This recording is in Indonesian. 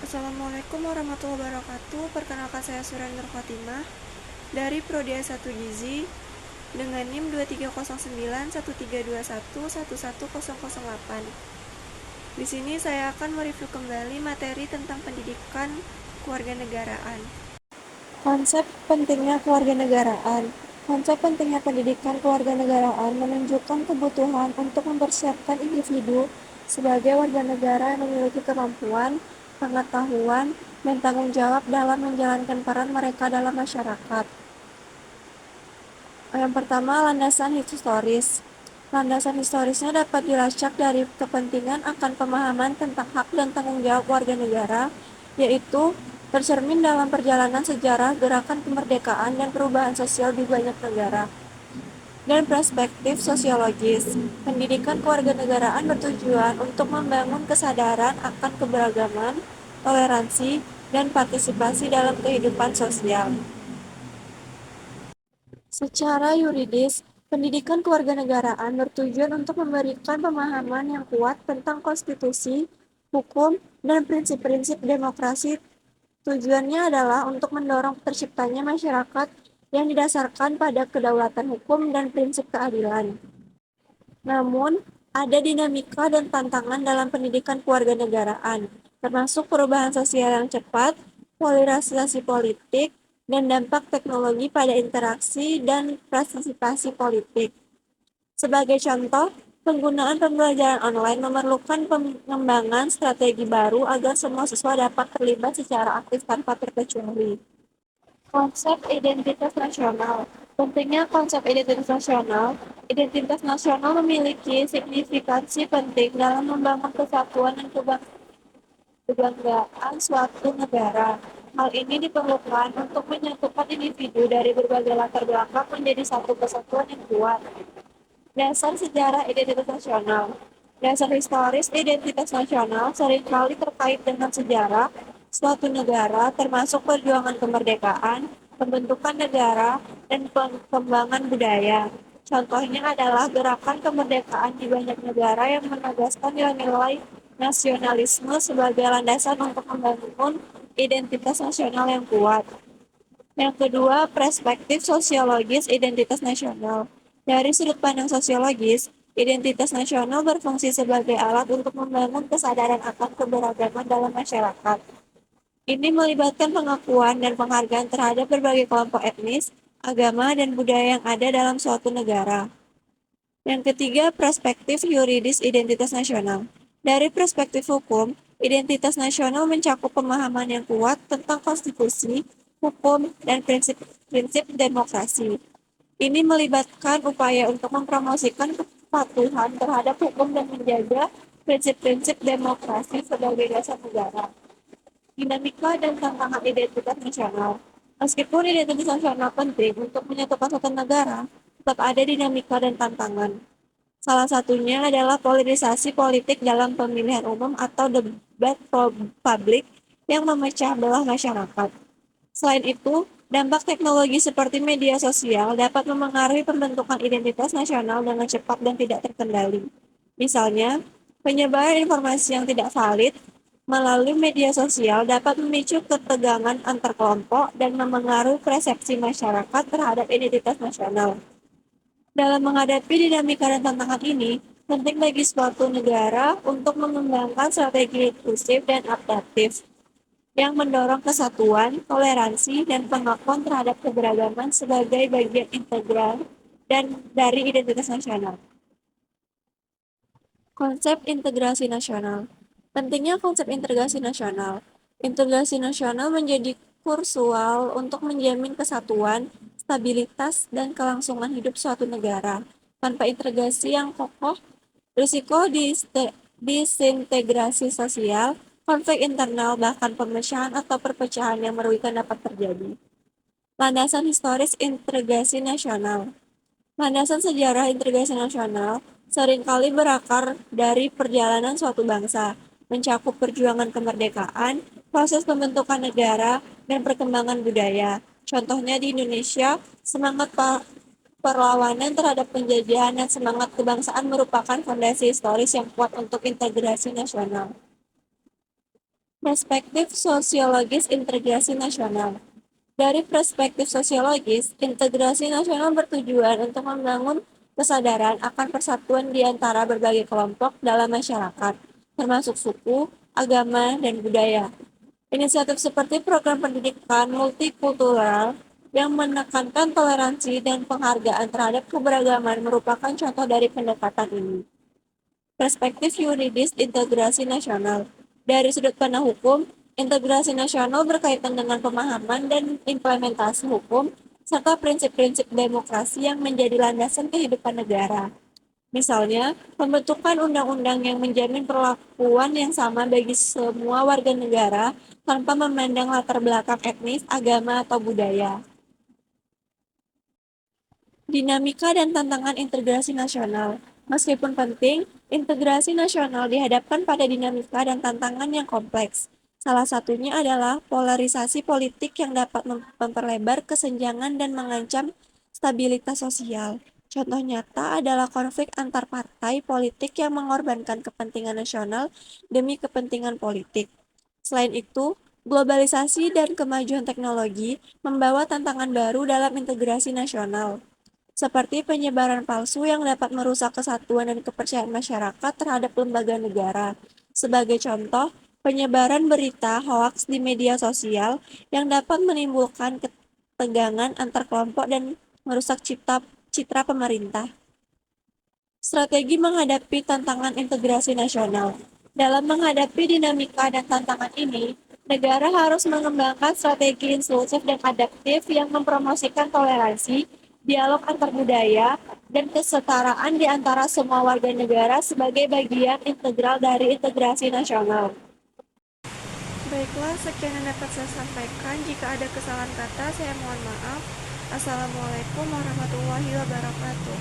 Assalamualaikum warahmatullahi wabarakatuh. Perkenalkan saya Surya Nur Fatimah dari Prodi S1 Gizi dengan NIM 23091321111008. Di sini saya akan mereview kembali materi tentang pendidikan kewarganegaraan. Konsep pentingnya kewarganegaraan. Konsep pentingnya pendidikan kewarganegaraan menunjukkan kebutuhan untuk mempersiapkan individu sebagai warga negara yang memiliki kemampuan, pengetahuan, dan tanggung jawab dalam menjalankan peran mereka dalam masyarakat. Yang pertama, landasan historis. Landasan historisnya dapat dilacak dari kepentingan akan pemahaman tentang hak dan tanggung jawab warga negara, yaitu tercermin dalam perjalanan sejarah gerakan kemerdekaan dan perubahan sosial di banyak negara. Dan perspektif sosiologis, pendidikan kewarganegaraan bertujuan untuk membangun kesadaran akan keberagaman, toleransi, dan partisipasi dalam kehidupan sosial. Secara yuridis, pendidikan kewarganegaraan bertujuan untuk memberikan pemahaman yang kuat tentang konstitusi, hukum, dan prinsip-prinsip demokrasi. Tujuannya adalah untuk mendorong terciptanya masyarakat yang didasarkan pada kedaulatan hukum dan prinsip keadilan. Namun, ada dinamika dan tantangan dalam pendidikan kewarganegaraan, termasuk perubahan sosial yang cepat, polarisasi politik, dan dampak teknologi pada interaksi dan partisipasi politik. Sebagai contoh, penggunaan pembelajaran online memerlukan pengembangan strategi baru agar semua siswa dapat terlibat secara aktif tanpa terkecuali. Konsep identitas nasional. Pentingnya konsep identitas nasional. Identitas nasional memiliki signifikansi penting dalam membangun kesatuan dan kebanggaan suatu negara. Hal ini diperlukan untuk menyatukan individu dari berbagai latar belakang menjadi satu kesatuan yang kuat. Dasar sejarah identitas nasional. Dasar historis identitas nasional seringkali terkait dengan sejarah suatu negara, termasuk perjuangan kemerdekaan, pembentukan negara, dan pengembangan budaya. Contohnya adalah gerakan kemerdekaan di banyak negara yang menegaskan nilai-nilai nasionalisme sebagai landasan untuk membangun identitas nasional yang kuat. Yang kedua, perspektif sosiologis identitas nasional. Dari sudut pandang sosiologis, identitas nasional berfungsi sebagai alat untuk membangun kesadaran akan keberagaman dalam masyarakat. Ini melibatkan pengakuan dan penghargaan terhadap berbagai kelompok etnis, agama, dan budaya yang ada dalam suatu negara. Yang ketiga, perspektif yuridis identitas nasional. Dari perspektif hukum, identitas nasional mencakup pemahaman yang kuat tentang konstitusi, hukum, dan prinsip-prinsip demokrasi. Ini melibatkan upaya untuk mempromosikan kepatuhan terhadap hukum dan menjaga prinsip-prinsip demokrasi sebagai dasar negara. Dinamika dan tantangan identitas nasional. Meskipun identitas nasional penting untuk menyatukan suatu negara, tetap ada dinamika dan tantangan. Salah satunya adalah polarisasi politik dalam pemilihan umum atau debat publik yang memecah belah masyarakat. Selain itu, dampak teknologi seperti media sosial dapat memengaruhi pembentukan identitas nasional dengan cepat dan tidak terkendali. Misalnya, penyebaran informasi yang tidak valid melalui media sosial dapat memicu ketegangan antar kelompok dan memengaruhi persepsi masyarakat terhadap identitas nasional. Dalam menghadapi dinamika dan tantangan ini, penting bagi suatu negara untuk mengembangkan strategi inklusif dan adaptif yang mendorong kesatuan, toleransi, dan pengakuan terhadap keberagaman sebagai bagian integral dan dari identitas nasional. Konsep integrasi nasional. Pentingnya konsep integrasi nasional. Integrasi nasional menjadi kursual untuk menjamin kesatuan, stabilitas, dan kelangsungan hidup suatu negara. Tanpa integrasi yang kokoh, risiko disintegrasi sosial, konflik internal, bahkan pemecahan atau perpecahan yang merugikan dapat terjadi. Landasan historis integrasi nasional. Landasan sejarah integrasi nasional seringkali berakar dari perjalanan suatu bangsa, mencakup perjuangan kemerdekaan, proses pembentukan negara, dan perkembangan budaya. Contohnya di Indonesia, semangat perlawanan terhadap penjajahan dan semangat kebangsaan merupakan fondasi historis yang kuat untuk integrasi nasional. Perspektif sosiologis integrasi nasional. Dari perspektif sosiologis, integrasi nasional bertujuan untuk membangun kesadaran akan persatuan di antara berbagai kelompok dalam masyarakat, termasuk suku, agama, dan budaya. Inisiatif seperti program pendidikan multikultural yang menekankan toleransi dan penghargaan terhadap keberagaman merupakan contoh dari pendekatan ini. Perspektif yuridis integrasi nasional. Dari sudut pandang hukum, integrasi nasional berkaitan dengan pemahaman dan implementasi hukum, serta prinsip-prinsip demokrasi yang menjadi landasan kehidupan negara. Misalnya, pembentukan undang-undang yang menjamin perlakuan yang sama bagi semua warga negara tanpa memandang latar belakang etnis, agama, atau budaya. Dinamika dan tantangan integrasi nasional. Meskipun penting, integrasi nasional dihadapkan pada dinamika dan tantangan yang kompleks. Salah satunya adalah polarisasi politik yang dapat memperlebar kesenjangan dan mengancam stabilitas sosial. Contoh nyata adalah konflik antar partai politik yang mengorbankan kepentingan nasional demi kepentingan politik. Selain itu, globalisasi dan kemajuan teknologi membawa tantangan baru dalam integrasi nasional seperti penyebaran palsu yang dapat merusak kesatuan dan kepercayaan masyarakat terhadap lembaga negara. Sebagai contoh, penyebaran berita hoaks di media sosial yang dapat menimbulkan ketegangan antar kelompok dan merusak citra pemerintah. Strategi menghadapi tantangan integrasi nasional. Dalam menghadapi dinamika dan tantangan ini, negara harus mengembangkan strategi inklusif dan adaptif yang mempromosikan toleransi, dialog antar budaya, dan kesetaraan di antara semua warga negara sebagai bagian integral dari integrasi nasional. Baiklah, sekian yang dapat saya sampaikan. Jika ada kesalahan kata, saya mohon maaf. Assalamualaikum warahmatullahi wabarakatuh.